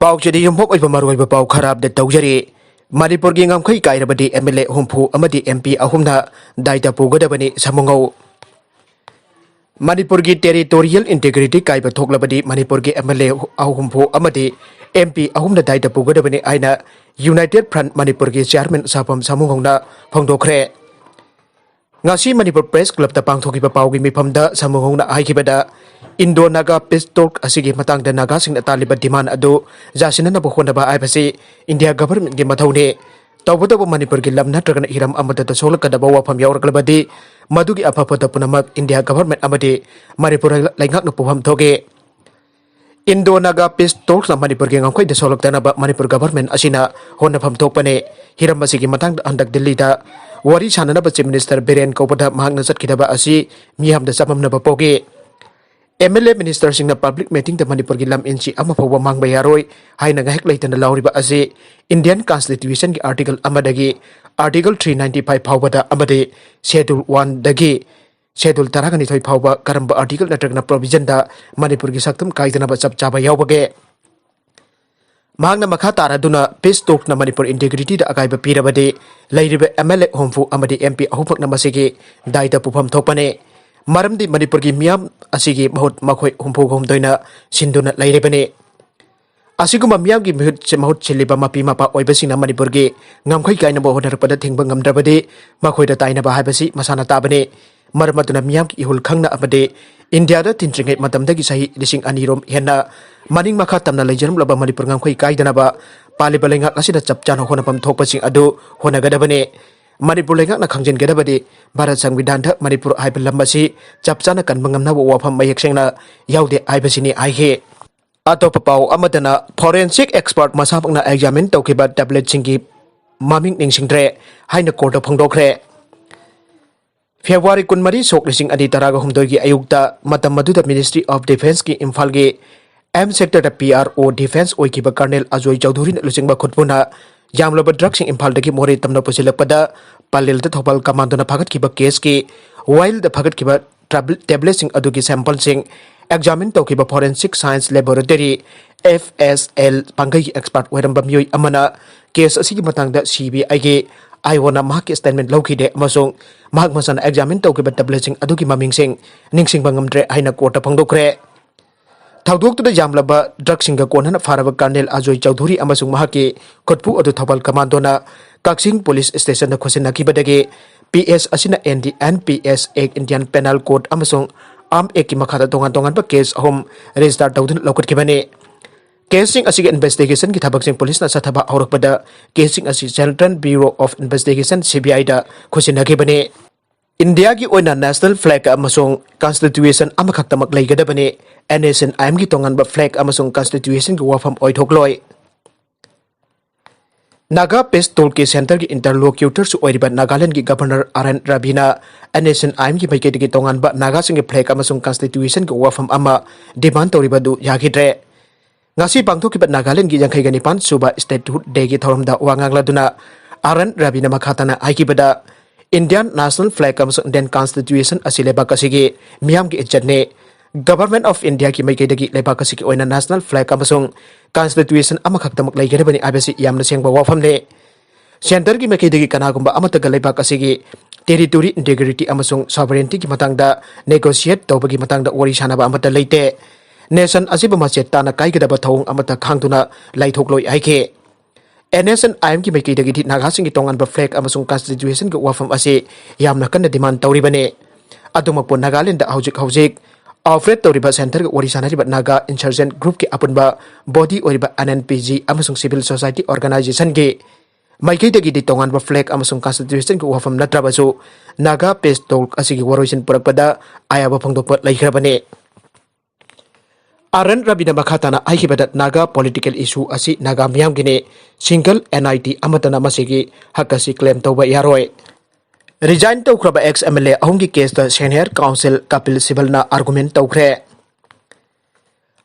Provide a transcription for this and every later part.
पाउचेदी युम्भोक ओइबा मरुइबा पाउ खराब द तौजरी मणिपुर की ngamkhei kairabadi MLA humpu amadi MP ahumna daita pugadabani samungau Manipur की टेरिटोरियल इंटीग्रिटी कायब थोक्लबदी मणिपुर की MLA ahumpu amadi MP ahumna daita pugadabani aina united front Manipur की चेयरमैन साफम samungongna Fongdokkhre ngasi Manipur press club ता पांगथोकिबा पाउगी मिफमदा samungongna हाइकिबदा इंडो नागा पीस टॉक असिगी मतंगदा नागा सिंह तालिबा डिमांड अदो जासिनना बखोनबा आइबसी इंडिया गवर्नमेंट की मथौने तौबदब मणिपुर की लम नत्रगन हिरम अमदत सोलकदबा वफम यावरकलबदी मदुगी अफफद पुनमक इंडिया गवर्नमेंट अमदि मणिपुर लैंगाकन पुफम थोगे Indo Naga peace talk Manipur की ngamkhei सोलकदनबा मणिपुर गवर्नमेंट असिना होनफम थोकपने हिरम असिगी मतंग अंदक दिल्लीदा वरी साननबा चीफ मिनिस्टर बिरेन कौबदा महंगना चटकिदबा असि मियामदा सममनबा पोगे MLA Minister Singh public meeting the Manipur Gilam Inchi Amapowa Mangba Yaroi, Haina Gahek Laitan Lauriba Aze, Indian Constitution Article Amadagi, Article 395 Paubada Amade, Schedule 1 Dagi, Schedule Taragani Toy Pauba, Karamba Article Natagna Provision da Manipur Gisaktum Kaitanaba Sabchaba Yawage. Magna Makatara Duna, Peace Talk na Manipur Integrity da Akaiba Pirabade, Lairibe MLA Homfu Amadi MP Ahupak Namasege, Daita Pupam Topane. मरमदी Manipur की मियाम असिगी बहुत मखोय हुंफोग हुमदोइना सिंदुना लाइरेबने असिगुमा मियाम की महूत छिलिबा मपी मपा ओइबसिना मणिपुर की ngamkhei काइनबो होनरपदा थिंगबा ngamdrabade मखोयदा ताइनबा हाइबसि मसाना ताबने मरमदुना मियाम की इहुल खंगना अबदे India दा तिनत्रिंगै मतमदगी सही लिसिंग अनिरोम हेना मनिंग मखा तमना लैजरमलबा Manipur ngamkhei काइदनबा पालिबा लेंगा असिदा चपचाना होनपम थोकपसिंग अदु होनगदबने मणिपुर लेंगा खंगजन गदबदी भारत संविधान मणिपुर हाइब लंबसी चपचाना कनबंगमना वफम मयेक्सेंगना याउदे हाइबसिनी आइहे अतोप पाउ अमदना फोरेंसिक एक्सपर्ट मसापंगना एग्जामिन तौखिबा टैबलेट सिंगी मामिंग निंगसिंग्रे हाइना कोर्ट फोंगदोखरे फेब्रुवारी 12 सोक लिसिंग अनी तरागा हुमदोगी अयुक्ता मतम मधुदा मिनिस्ट्री ऑफ डिफेंस की इम्फाल के एम सेक्टर PRO डिफेंस ओइकिबा कर्नल अजोय चौधरी लुसिंगबा खुदपुना यामलबा ड्रग्स इम्फाल दगी मोरे तमना पुसिलपदा पालेल द थोबल कमांडोना फागतकिबा केस की वाइल द फागतकिबा टैबलेट सिंग अदुगी सैंपल सिंग एग्जामिन तौकिबा फोरेंसिक साइंस लेबोरेटरी FSL पांगई एक्सपर्ट वेरंबा मियोय अमना केस असिगी मतंगदा CBI के आइवोना महक स्टेटमेंट लौखिदे अमसोंग महक मसन एग्जामिन तौकिबा टैबलेट सिंग अदुगी ममिंग सिंग निंगसिंग बंगमद्रे हाइना कोर्ट फोंगदोखरे थौदोक्तुदा जामलबा ड्रग्सिंग कोनना फारबा कर्नल अजोय चौधरी अमसुंग महकी खुदपु अदु थबल कमांडोना काक्सिंग पुलिस स्टेशन दा खोसिनखिबदगे PS असिना NPS act Indian penal code अमसुंग आर्म एक की मखादा तोंगान केस होम रजिस्टर तौदुन लौकटखिबने केसिंग असिगे इन्वेस्टिगेशन की थबकसिंग पुलिस ना सथबा औरकपदा केसिंग असी central bureau of investigation CBI दा खोसिनखिबने इंडिया की ओइना नेशनल फ्लैग अमसुंग कॉन्स्टिट्यूशन अमखक्तमक लैगदबने NSCN-IM की तोंगानबा फ्लैग अमसुंग कॉन्स्टिट्यूशन की वफम ओइथोक्लोय नागा पीस टॉक के सेंटर की इंटरलोक्यूटर सु ओइरिबा नागालैंड की गवर्नर RAVI ना NSCN-IM की बैकेट की तोंगानबा नागा सिंग फ्लैग अमसुंग कॉन्स्टिट्यूशन की वफम अमा demand तौरिबदु यागिद्रे ngasi pangthokiba Nagaland gi yankhei ganipan suba statehood day gi thoramda wangangladuna RAVI na makhatana aikibada Indian national flag amsung Indian constitution asileba kasigi miyam gi ijatne government of India ki maikei dagi leba kasigi oina national flag amsung constitution amakhaktamak laigerebani abasi yamna sengba wafamne center ki maikei dagi kanagumba amataga leba kasigi territory integrity amsung sovereignty ki matangda negotiate tawbagi matangda wari sanaba amata leite nation asiba machet tana kaikadaba thong amata khangtuna Laothokloi aike NSCN-IM की माइकई दगी नागासिंग की तोंगान flag अमसुंग constitution की वफम असे यामना कन्ना demand तौरिबने अदुमकपो नागालैंड हौजिक हौजिक ऑपरेट तौरिबा सेंटर के ओरी सानारिबा नागा इंसर्जेंट ग्रुप के अपुनबा बॉडी ओरिबा NNPG अमसुंग सिविल सोसाइटी ऑर्गेनाइजेशन के माइकई दगी दि तोंगान फ्लैग अमसुंग कॉन्स्टिट्यूशन की वफम नत्रबसु नागा पेस टॉक असिगी वरोइसन पुरकपदा आयाबा फंगदोप लैखरबने RAVI na makhatana aikibada naga political issue asi naga miyam gine single NIT amatana masigi hakasi claim tawba yaroi resign tawkraba ex MLA ahungi case da senior council Kapil Sibal na argument tawkhre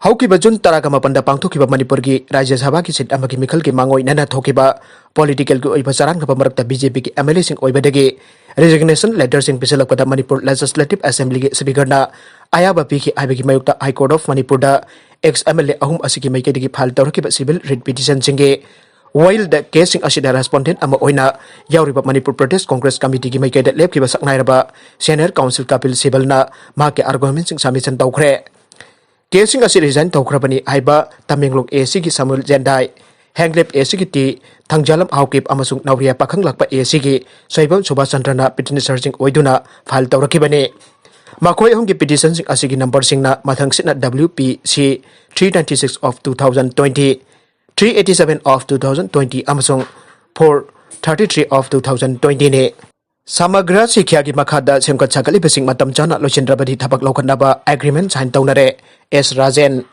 haukiba jun taraga mapanda pangthokiba Manipur gi Rajya Sabha ki sit amagi mikhal ki mangoi nana thokiba political gi oiba charang ka marakta BJP ki MLA sing oibadagi resignation letter sing pisalakpada Manipur Legislative Assembly gi speaker na ayaba pi ki aibagi mayukta High Court of Manipur da ex MLA ahum asigi maikei digi file tawrakiba civil writ petition singi while the case sing asida respondent ama oina yauriba Manipur Pradesh Congress Committee gi maikei da lepkiba saknairaba senior council Kapil Sibal na maki argument sing submission tawkhre case sing asi resign tawkhrabani aiba Tamenglong AC gi Samuel Jendai Hanglep AC gi ti Thangjalam Haukip amasung Nauria Pakhang lakpa AC gi Soibam Subhachandrana petition sing oiduna file tawrakibani Makoi ahum gi petition sing asigi number sing na mathang sina WPC 396 of 2020 387 of 2020 amasung 433 of 2020 ne Samagra Sikhya gi makhada semkat sakali besing matam chana loisindrabadi thabak lokhanaba agreement sign taunare S Rajen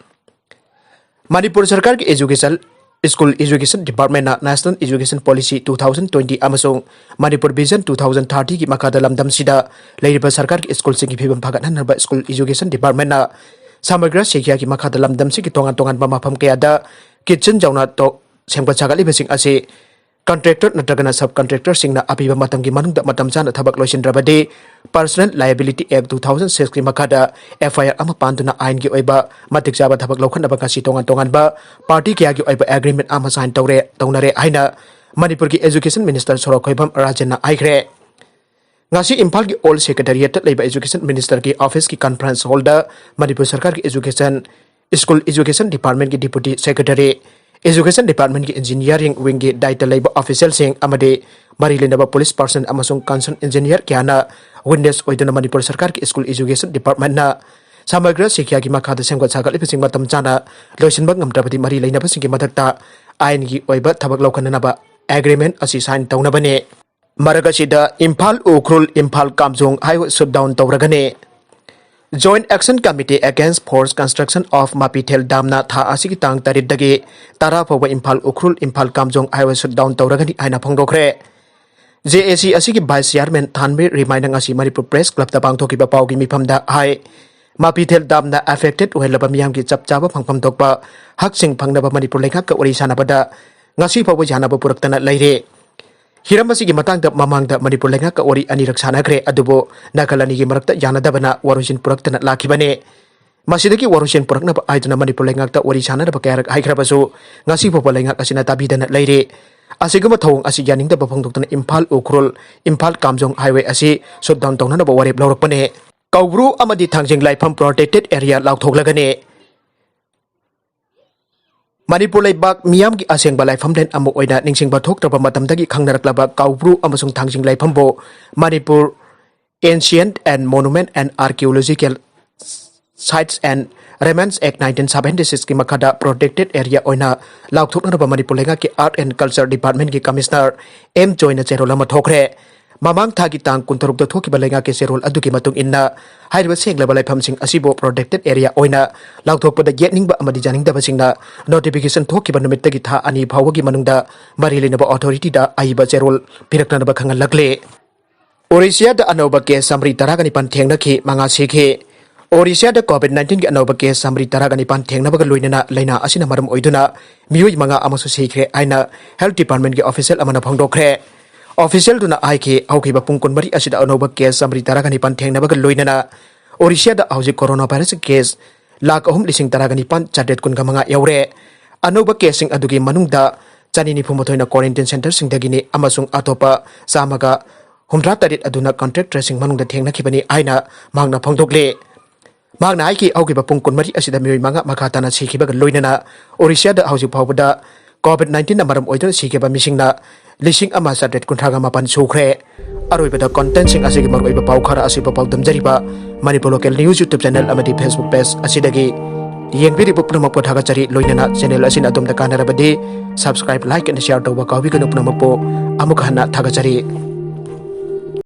Manipur Sarkar gi School Education Department na National Education Policy 2020 amasung Manipur Vision 2030 gi makhada lamdam sida leiriba sarkar gi school sing gi phibam phagathanaba School Education Department na Samagra Sikhya gi makhada lamdam sigi tongan mafam kayada kitchen jauna to sempat sagali besing ase contractor natragana subcontractor singna apiba matam gi manungda matam chana thabak loisindrabadi Personal Liability Act 2006 gi makhada FIR ama panduna ain gi oiba matik jaba thabak lokhanaba kasi tongan ba party kya gi oiba agreement ama sign taunare aina Manipur gi Education Minister Sorokhoibam Rajana aikhre ngasi Imphal gi All Secretariat leiba Education Minister gi office gi conference hall da Manipur Sarkar gi School Education Department gi Deputy Secretary Education Department ki Engineering Wing ki Daita Labor Official sing amade Marilinaba Police Person amasung Concern Engineer kiana witness oiduna Manipur Sarkar ki School Education Department na Samagra Sikhya ki makhada semgat sagal ipsing matam chana loisinba ngamdrabadi mari leinaba sing ki mathakta ain gi oiba thabak lokhanaba agreement asi sign taunabane maraga sida Imphal Ukhrul Imphal Kamjong Highway Shotdown tawragane Joint Action Committee Against Forced Construction of Mapithel Damna tha asigi tang tarit dagi tara phawa Imphal Ukhrul Imphal Kamjong Highway Shotdown tawragani aina Fongdokkhre JAC asigi Vice Chairman Thanbe reminding asi Manipur Press Club ta pangthokiba pawgi mifamda hai Mapithel Damna affected ohelaba miyam gi chapchaba phangpham thokpa haksing phangnaba Manipur lekhak ka ori sanabada ngasi phawa janaba puraktana leire Hiram asigi matangda mamangda Manipur lenga ka ori anirak sanakre adubo nakalani gi marakta yanadabana warusin puraktana lakibane masidagi warusin purakna ba aiduna Manipur lenga ta ori sanada ba kayarak haikrabasu ngasi popo lenga kasina tabidana leire asiguma thong asi yaningda ba phongdoktana Imphal Ukhrul Imphal Kamjong Highway asi shutdown tawna ba warep lawrakpane Koubru amadi Thangjing Laifam protected area Laothoklagani Manipur Laibak miyam gi asengba Laifam den amu oina ningsingba thoktraba matamdagi khangnaraklaba Koubru amasung Thangjing Laifambo Manipur Ancient and Monument and Archaeological Sites and Remains Act 1976 ki makhada protected area oina Laothoklagani Manipur lenga ki Art and Culture Department ki Commissioner M Joina Cherolama Thokre Mamang thagi tang kuntaruk da thoki balenga ke serol aduki matung inna hairiba senglaba Laifam sing asibo protected area oina Laothokpada yetningba amadi janingda basingna notification thoki ba numit tagi tha ani phawagi manungda marilinaba authority da aiba cherol pirakna ba khangal lakle Orisia da anoba ke samri taragani pan Thengnakhre manga sikhe Orisia da COVID-19 gi anoba ke samri taragani pan Thengnabaga loinana leina asina maram oiduna miyoi manga amasu sikhe aina health department gi official amana Fongdokkhre Official duna aike aukiba pungkon mari asida anoba case samri taragani pan Thengnabaga loinana Orisia da auji coronavirus case lak ahum lising taragani pan chadet kun gamanga yaure anoba case sing adugi manungda chanini phumothoina quarantine center sing dagini amasung atopa samaga humdra tarit aduna contact tracing manungda Thengnakhibani aina mangna Fongdokle magna aiki aukiba pungkon mari asida mioi manga makhatana sikhibaga loinana Orisia da auji phawbada COVID-19 na maram oidana sikhiba misingna Lising ama sadet kuntraga mapan sukhre aroi beda content sing asigi maroi ba pau khara asi ba pau damjariba Manipur local news YouTube channel amadi Facebook page asidagi yengbiri pupna mapko thaga chari loinana channel asin adom da kanarabadi subscribe like and share to ba kawi kanu puna mappo amukhana thaga chari